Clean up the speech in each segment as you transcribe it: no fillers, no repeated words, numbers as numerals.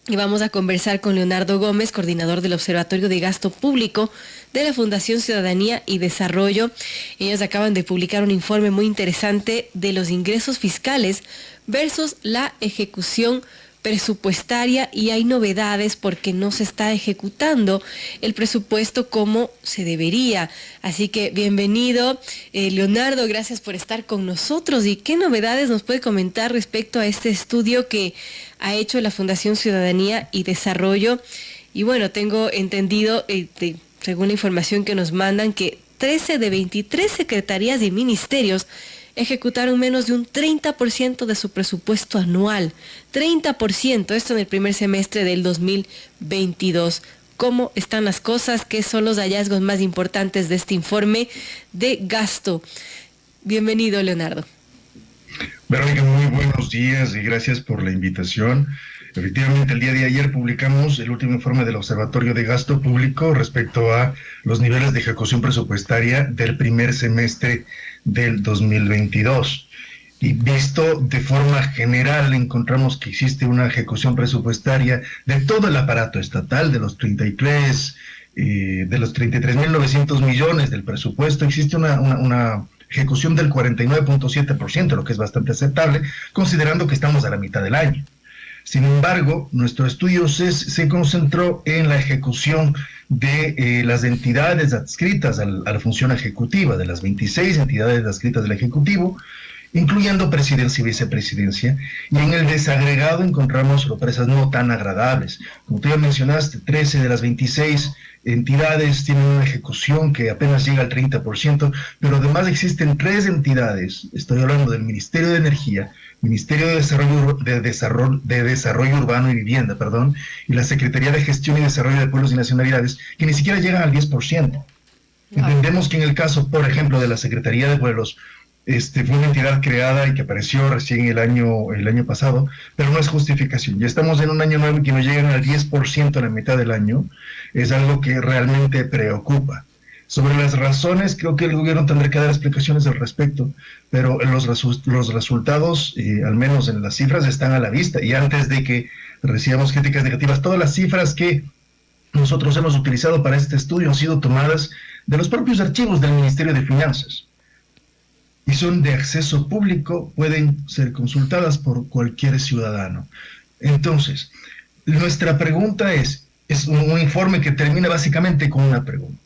Y vamos a conversar con Leonardo Gómez, coordinador del Observatorio de Gasto Público de la Fundación Ciudadanía y Desarrollo. Ellos acaban de publicar un informe muy interesante de los ingresos fiscales versus la ejecución presupuestaria, y hay novedades porque no se está ejecutando el presupuesto como se debería. Así que bienvenido, Leonardo, gracias por estar con nosotros. ¿Y qué novedades nos puede comentar respecto a este estudio que ha hecho la Fundación Ciudadanía y Desarrollo? Y bueno, tengo entendido, según la información que nos mandan, que 13 de 23 secretarías y ministerios ejecutaron menos de un 30% de su presupuesto anual. 30%, esto en el primer semestre del 2022. ¿Cómo están las cosas? ¿Qué son los hallazgos más importantes de este informe de gasto? Bienvenido, Leonardo. Verónica, muy buenos días y gracias por la invitación. Efectivamente, el día de ayer publicamos el último informe del Observatorio de Gasto Público respecto a los niveles de ejecución presupuestaria del primer semestre del 2022. Y visto de forma general, encontramos que existe una ejecución presupuestaria de todo el aparato estatal, de los 33.900 millones del presupuesto. Existe una ejecución del 49.7%, lo que es bastante aceptable, considerando que estamos a la mitad del año. Sin embargo, nuestro estudio se concentró en la ejecución de las entidades adscritas a la función ejecutiva, de las 26 entidades adscritas del Ejecutivo, incluyendo presidencia y vicepresidencia, y en el desagregado encontramos sorpresas no tan agradables. Como tú ya mencionaste, 13 de las 26 entidades tienen una ejecución que apenas llega al 30%, pero además existen 3 entidades, estoy hablando del Ministerio de Energía, Ministerio de Desarrollo Urbano y Vivienda, y la Secretaría de Gestión y Desarrollo de Pueblos y Nacionalidades, que ni siquiera llegan al 10%. Entendemos que en el caso, por ejemplo, de la Secretaría de Pueblos, fue una entidad creada y que apareció recién el año pasado, pero no es justificación. Ya estamos en un año nuevo y que no llegan al 10% a la mitad del año, es algo que realmente preocupa. Sobre las razones, creo que el gobierno tendrá que dar explicaciones al respecto, pero los resultados, al menos en las cifras, están a la vista. Y antes de que recibamos críticas negativas, todas las cifras que nosotros hemos utilizado para este estudio han sido tomadas de los propios archivos del Ministerio de Finanzas. Y son de acceso público, pueden ser consultadas por cualquier ciudadano. Entonces, nuestra pregunta es un informe que termina básicamente con una pregunta.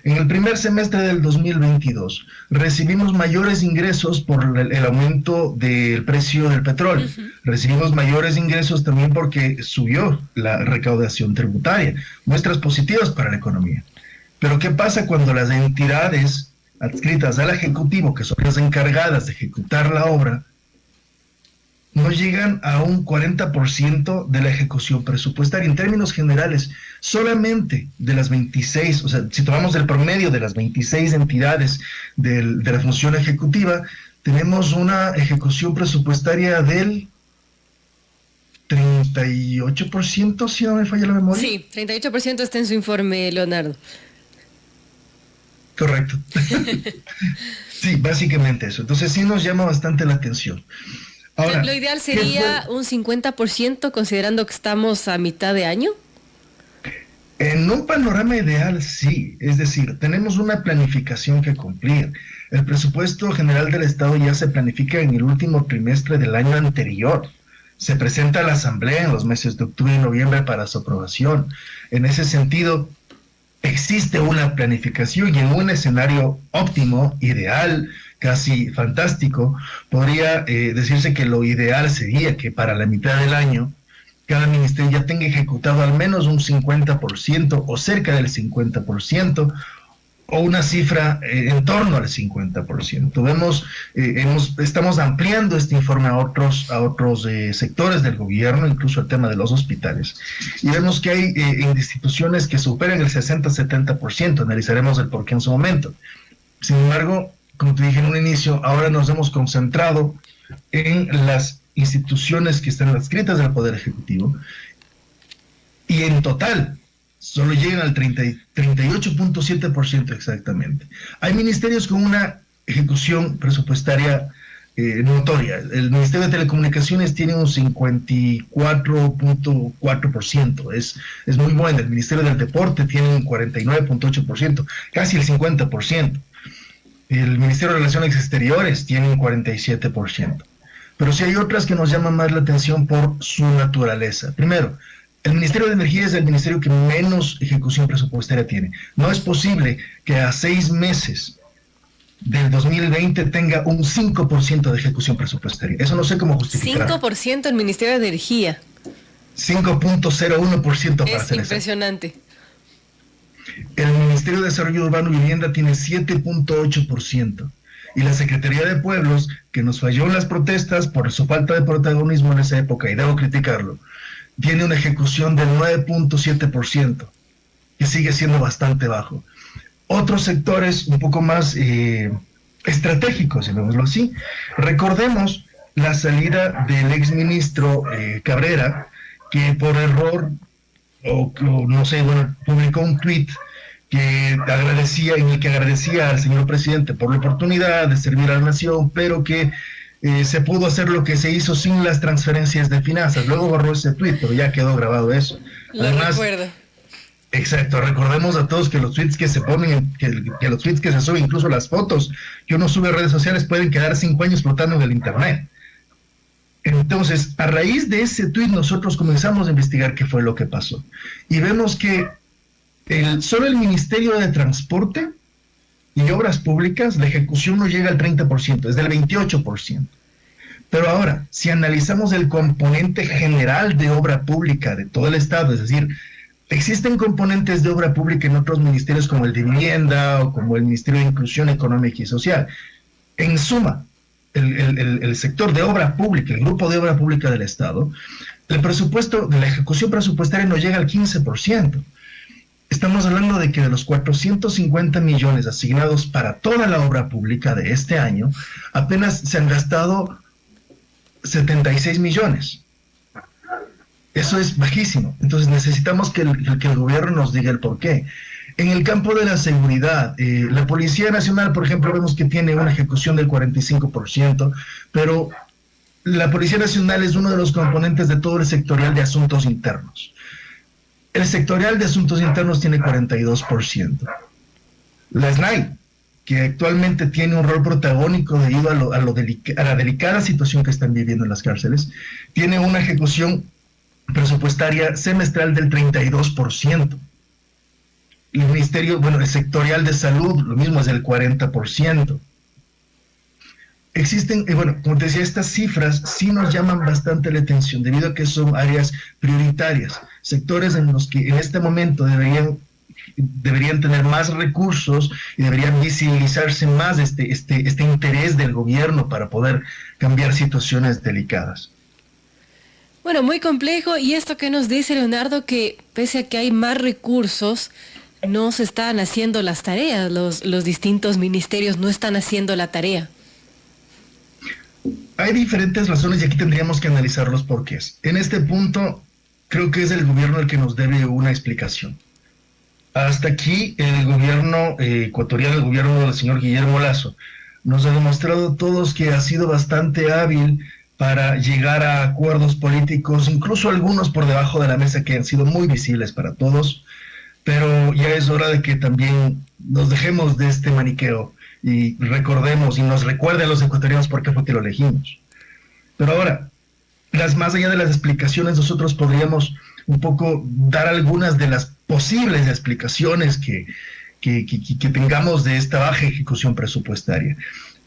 En el primer semestre del 2022 recibimos mayores ingresos por el aumento del precio del petróleo. Recibimos mayores ingresos también porque subió la recaudación tributaria. Muestras positivas para la economía. Pero ¿qué pasa cuando las entidades adscritas al Ejecutivo, que son las encargadas de ejecutar la obra, no llegan a un 40% de la ejecución presupuestaria? En términos generales, solamente de las 26, o sea, si tomamos el promedio de las 26 entidades de la función ejecutiva, tenemos una ejecución presupuestaria del 38%, si no me falla la memoria. Sí, 38% está en su informe, Leonardo. Correcto. Sí, básicamente eso. Entonces sí nos llama bastante la atención. Ahora, lo ideal sería un 50%, considerando que estamos a mitad de año. En un panorama ideal, sí. Es decir, tenemos una planificación que cumplir. El presupuesto general del Estado ya se planifica en el último trimestre del año anterior. Se presenta a la Asamblea en los meses de octubre y noviembre para su aprobación. En ese sentido, existe una planificación, y en un escenario óptimo, ideal, casi fantástico, podría decirse que lo ideal sería que para la mitad del año cada ministerio ya tenga ejecutado al menos un 50% o cerca del 50%, o una cifra en torno al 50%. Estamos ampliando este informe a otros sectores del gobierno, incluso el tema de los hospitales, y vemos que hay instituciones que superan el 60-70%, analizaremos el porqué en su momento. Sin embargo, como te dije en un inicio, ahora nos hemos concentrado en las instituciones que están adscritas al Poder Ejecutivo, y en total solo llegan al 38.7% exactamente. Hay ministerios con una ejecución presupuestaria notoria. El Ministerio de Telecomunicaciones tiene un 54.4%, es muy bueno. El Ministerio del Deporte tiene un 49.8%, casi el 50%. El Ministerio de Relaciones Exteriores tiene un 47%. Pero sí hay otras que nos llaman más la atención por su naturaleza. Primero, el Ministerio de Energía es el ministerio que menos ejecución presupuestaria tiene. No es posible que a 6 meses del 2020 tenga un 5% de ejecución presupuestaria. Eso no sé cómo justificar. 5% el Ministerio de Energía. 5.01% para es ser impresionante. exacto. El Ministerio de Desarrollo Urbano y Vivienda tiene 7.8%. Y la Secretaría de Pueblos, que nos falló en las protestas por su falta de protagonismo en esa época, y debo criticarlo, tiene una ejecución del 9.7%, que sigue siendo bastante bajo. Otros sectores un poco más estratégicos, llamémoslo así. Recordemos la salida del exministro Cabrera, que por error, o no sé, bueno, publicó un tuit en el que agradecía al señor presidente por la oportunidad de servir a la nación, pero que se pudo hacer lo que se hizo sin las transferencias de finanzas. Luego borró ese tuit, pero ya quedó grabado eso. Además, recuerdo. Exacto, recordemos a todos que los tweets que se ponen, que los tweets que se suben, incluso las fotos que uno sube a redes sociales, pueden quedar 5 años flotando en el internet. Entonces, a raíz de ese tweet nosotros comenzamos a investigar qué fue lo que pasó. Y vemos que solo el Ministerio de Transporte y Obras Públicas, la ejecución no llega al 30%, es del 28%. Pero ahora, si analizamos el componente general de obra pública de todo el Estado, es decir, existen componentes de obra pública en otros ministerios como el de Vivienda o como el Ministerio de Inclusión Económica y Social. En suma, el sector de obra pública, el grupo de obra pública del Estado, el presupuesto de la ejecución presupuestaria no llega al 15%. Estamos hablando de que de los 450 millones asignados para toda la obra pública de este año, apenas se han gastado 76 millones. Eso es bajísimo. Entonces necesitamos que el gobierno nos diga el porqué. En el campo de la seguridad, la Policía Nacional, por ejemplo, vemos que tiene una ejecución del 45%, pero la Policía Nacional es uno de los componentes de todo el sectorial de asuntos internos. El sectorial de asuntos internos tiene 42%. La SNAI, que actualmente tiene un rol protagónico debido a la delicada situación que están viviendo en las cárceles, tiene una ejecución presupuestaria semestral del 32%. El ministerio, el sectorial de salud, lo mismo, es del 40%. Existen, como te decía, estas cifras sí nos llaman bastante la atención debido a que son áreas prioritarias, sectores en los que en este momento deberían tener más recursos y deberían visibilizarse más este interés del gobierno para poder cambiar situaciones delicadas. Bueno, muy complejo. Y esto que nos dice Leonardo, que pese a que hay más recursos, no se están haciendo las tareas, los distintos ministerios no están haciendo la tarea. Hay diferentes razones y aquí tendríamos que analizar los porqués. En este punto, creo que es el gobierno el que nos debe una explicación. Hasta aquí, el gobierno ecuatoriano, el gobierno del señor Guillermo Lasso, nos ha demostrado a todos que ha sido bastante hábil para llegar a acuerdos políticos, incluso algunos por debajo de la mesa que han sido muy visibles para todos, pero ya es hora de que también nos dejemos de este maniqueo y recordemos y nos recuerde a los ecuatorianos por qué fue que lo elegimos. Pero ahora, más allá de las explicaciones, nosotros podríamos un poco dar algunas de las posibles explicaciones que tengamos de esta baja ejecución presupuestaria.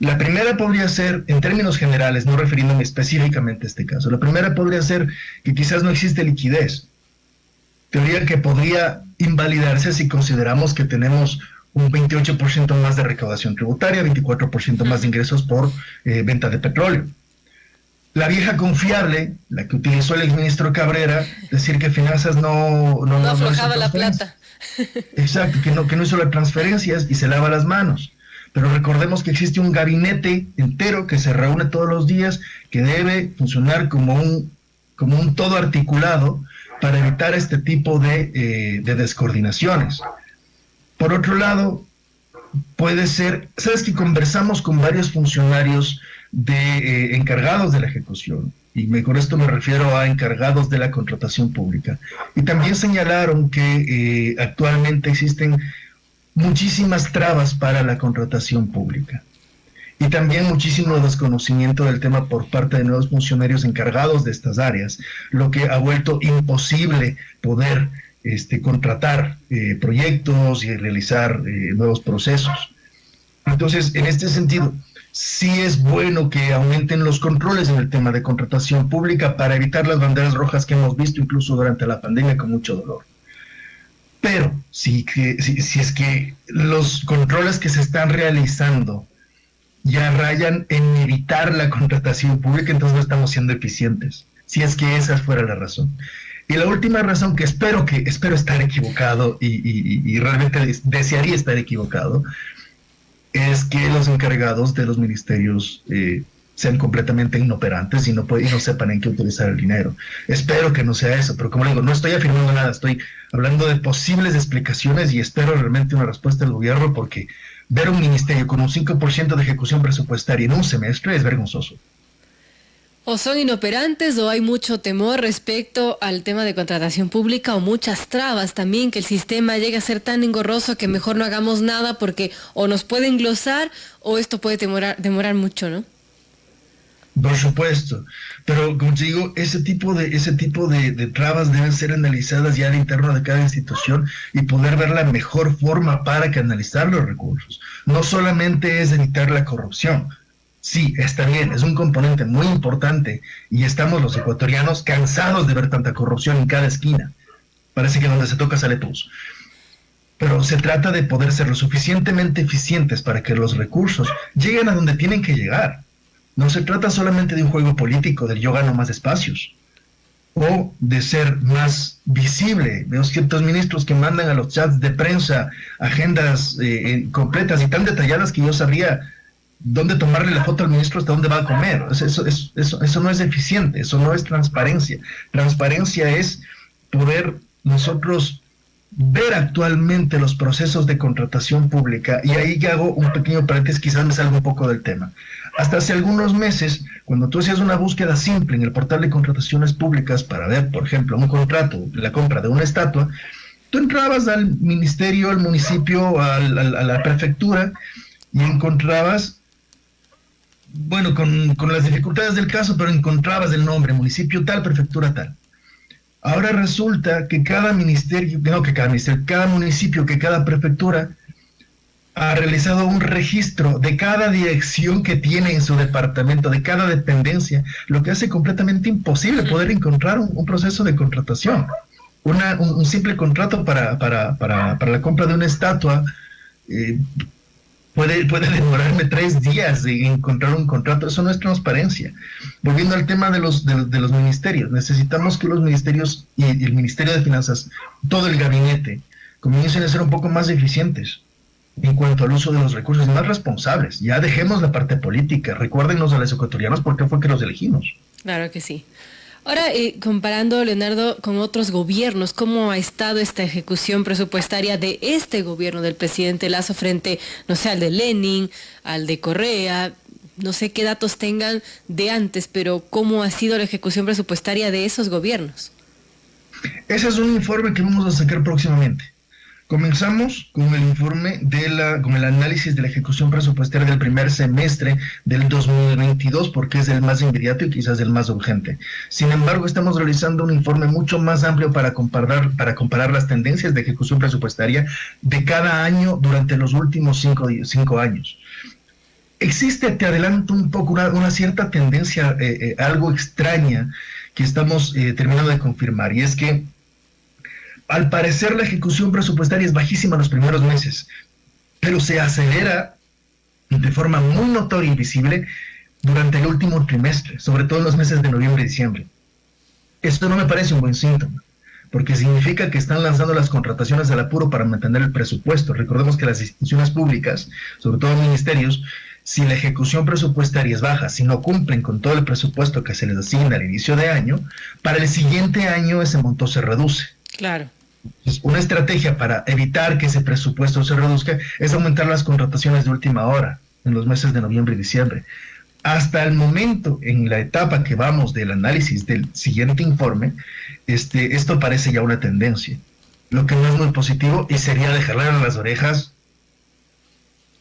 La primera podría ser, en términos generales, no refiriéndome específicamente a este caso, la primera podría ser que quizás no existe liquidez. Teoría que podría invalidarse si consideramos que tenemos un 28% más de recaudación tributaria, 24% más de ingresos por venta de petróleo. La vieja confiable, la que utilizó el exministro Cabrera, decir que finanzas no aflojaba la plata. Exacto, que no hizo las transferencias y se lava las manos. Pero recordemos que existe un gabinete entero que se reúne todos los días, que debe funcionar como un todo articulado para evitar este tipo de descoordinaciones. Por otro lado, puede ser, sabes que conversamos con varios funcionarios de encargados de la ejecución, y con esto me refiero a encargados de la contratación pública. Y también señalaron que actualmente existen muchísimas trabas para la contratación pública. Y también muchísimo desconocimiento del tema por parte de nuevos funcionarios encargados de estas áreas, lo que ha vuelto imposible poder contratar proyectos y realizar nuevos procesos. Entonces, en este sentido, sí es bueno que aumenten los controles en el tema de contratación pública para evitar las banderas rojas que hemos visto incluso durante la pandemia con mucho dolor. Pero si es que los controles que se están realizando ya rayan en evitar la contratación pública, entonces no estamos siendo eficientes, si es que esa fuera la razón. Y la última razón, que espero estar equivocado y realmente desearía estar equivocado, es que los encargados de los ministerios sean completamente inoperantes y no sepan en qué utilizar el dinero. Espero que no sea eso, pero como digo, no estoy afirmando nada, estoy hablando de posibles explicaciones y espero realmente una respuesta del gobierno, porque ver un ministerio con un 5% de ejecución presupuestaria en un semestre es vergonzoso. O son inoperantes o hay mucho temor respecto al tema de contratación pública, o muchas trabas también, que el sistema llegue a ser tan engorroso que mejor no hagamos nada porque o nos puede englosar o esto puede demorar mucho, ¿no? Por supuesto, pero como te digo, ese tipo de trabas deben ser analizadas ya al interno de cada institución y poder ver la mejor forma para canalizar los recursos. No solamente es evitar la corrupción. Sí, está bien, es un componente muy importante y estamos los ecuatorianos cansados de ver tanta corrupción en cada esquina. Parece que donde se toca sale pus. Pero se trata de poder ser lo suficientemente eficientes para que los recursos lleguen a donde tienen que llegar. No se trata solamente de un juego político, del yo gano más espacios, o de ser más visible. Veo ciertos ministros que mandan a los chats de prensa agendas completas y tan detalladas que yo sabría dónde tomarle la foto al ministro hasta dónde va a comer. Eso no es eficiente, eso no es transparencia. Transparencia es poder nosotros ver actualmente los procesos de contratación pública, y ahí ya hago un pequeño paréntesis, quizás me salga un poco del tema. Hasta hace algunos meses, cuando tú hacías una búsqueda simple en el portal de contrataciones públicas para ver, por ejemplo, un contrato, la compra de una estatua, tú entrabas al ministerio, al municipio, a la prefectura, y encontrabas, bueno, con las dificultades del caso, pero encontrabas el nombre, municipio tal, prefectura tal. Ahora resulta que cada municipio, que cada prefectura ha realizado un registro de cada dirección que tiene en su departamento, de cada dependencia, lo que hace completamente imposible poder encontrar un proceso de contratación. Un simple contrato para la compra de una estatua puede demorarme 3 días de encontrar un contrato. Eso no es transparencia. Volviendo al tema de los ministerios, necesitamos que los ministerios y el Ministerio de Finanzas, todo el gabinete, comiencen a ser un poco más eficientes en cuanto al uso de los recursos, más responsables. Ya dejemos la parte política, recuérdenos a los ecuatorianos por qué fue que los elegimos. Claro que sí. Ahora, comparando, Leonardo, con otros gobiernos, ¿cómo ha estado esta ejecución presupuestaria de este gobierno del presidente Lasso frente, no sé, al de Lenin, al de Correa? No sé qué datos tengan de antes, pero ¿cómo ha sido la ejecución presupuestaria de esos gobiernos? Ese es un informe que vamos a sacar próximamente. Comenzamos con el informe con el análisis de la ejecución presupuestaria del primer semestre del 2022, porque es el más inmediato y quizás el más urgente. Sin embargo, estamos realizando un informe mucho más amplio para comparar las tendencias de ejecución presupuestaria de cada año durante los últimos 5 años. Existe, te adelanto un poco, una cierta tendencia algo extraña que estamos terminando de confirmar, y es que al parecer la ejecución presupuestaria es bajísima los primeros meses, pero se acelera de forma muy notoria y visible durante el último trimestre, sobre todo en los meses de noviembre y diciembre. Esto no me parece un buen síntoma, porque significa que están lanzando las contrataciones al apuro para mantener el presupuesto. Recordemos que las instituciones públicas, sobre todo ministerios, si la ejecución presupuestaria es baja, si no cumplen con todo el presupuesto que se les asigna al inicio de año, para el siguiente año ese monto se reduce. Claro. Una estrategia para evitar que ese presupuesto se reduzca es aumentar las contrataciones de última hora en los meses de noviembre y diciembre. Hasta el momento, en la etapa que vamos del análisis del siguiente informe, esto parece ya una tendencia, lo que no es muy positivo y sería dejarle en las orejas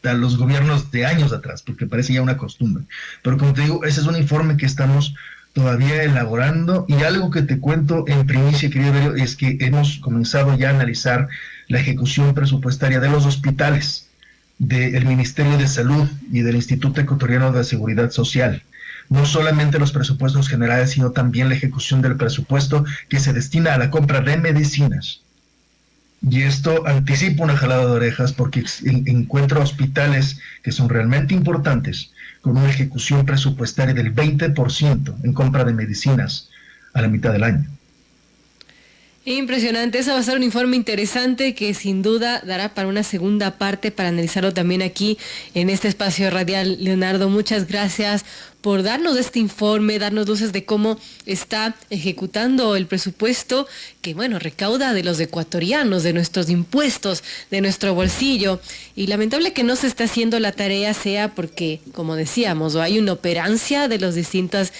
a los gobiernos de años atrás, porque parece ya una costumbre. Pero como te digo, ese es un informe que estamos todavía elaborando, y algo que te cuento en primicia, querido Darío, es que hemos comenzado ya a analizar la ejecución presupuestaria de los hospitales, del Ministerio de Salud y del Instituto Ecuatoriano de Seguridad Social. No solamente los presupuestos generales, sino también la ejecución del presupuesto que se destina a la compra de medicinas. Y esto anticipa una jalada de orejas, porque encuentro hospitales que son realmente importantes, con una ejecución presupuestaria del 20% en compra de medicinas a la mitad del año. Impresionante, eso va a ser un informe interesante que sin duda dará para una segunda parte para analizarlo también aquí en este espacio radial. Leonardo, muchas gracias por darnos este informe, darnos luces de cómo está ejecutando el presupuesto que, bueno, recauda de los ecuatorianos, de nuestros impuestos, de nuestro bolsillo. Y lamentable que no se está haciendo la tarea, sea porque, como decíamos, o hay una operancia de los distintos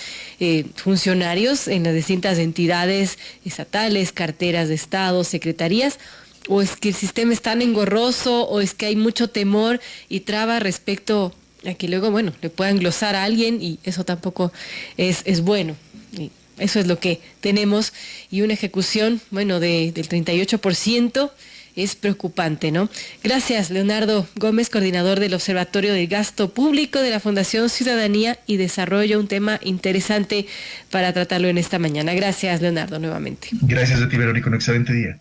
funcionarios en las distintas entidades estatales, carteras de Estado, secretarías, o es que el sistema es tan engorroso, o es que hay mucho temor y traba respecto a que luego, bueno, le puedan glosar a alguien, y eso tampoco es bueno. Y eso es lo que tenemos, y una ejecución, bueno, del 38% es preocupante, ¿no? Gracias, Leonardo Gómez, coordinador del Observatorio del Gasto Público de la Fundación Ciudadanía y Desarrollo, un tema interesante para tratarlo en esta mañana. Gracias, Leonardo, nuevamente. Gracias a ti, Verónica, un excelente día.